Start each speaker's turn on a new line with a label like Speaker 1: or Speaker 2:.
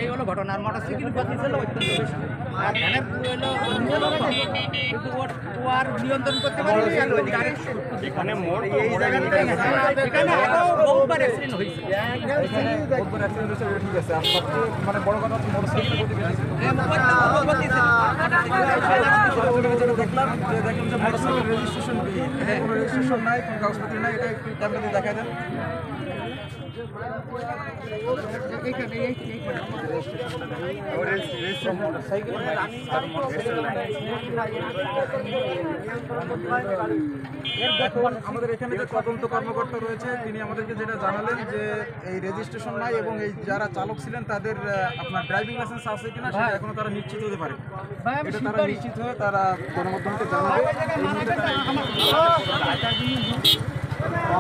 Speaker 1: এই হলো ঘটনা। আর মোটরসাইকেল গতি ছিল অত্যন্ত বেশি, আর ভ্যানের কিন্তু ও আর নিয়ন্ত্রণ করতে পারেনি।
Speaker 2: এখানে মোড়
Speaker 1: এই জায়গাটা এখানে আগেও বহুবার অ্যাক্সিডেন্ট হয়েছে।
Speaker 3: ঠিক আছে, আর সবচেয়ে মানে বড় কথা হচ্ছে মোটরসাইকেল গতি বেশি ছিল। দেখলাম যে মোটরসাইকেল রেজিস্ট্রেশন কোনো রেজিস্ট্রেশন নাই, কোনো কাগজপত্র নাই, এটা একটু ক্যামেরা দিয়ে দেখাই দেন। আমাদের এখানে যে তদন্ত কর্মকর্তা রয়েছে তিনি আমাদেরকে যেটা জানালেন যে এই রেজিস্ট্রেশন নাই এবং এই যারা চালক ছিলেন তাদের আপনার ড্রাইভিং লাইসেন্স আছে কিনা সেটা এখনো তারা নিশ্চিত হতে পারে। এটা তারা নিশ্চিত হয়ে তারা গণমাধ্যমকে জানাবে।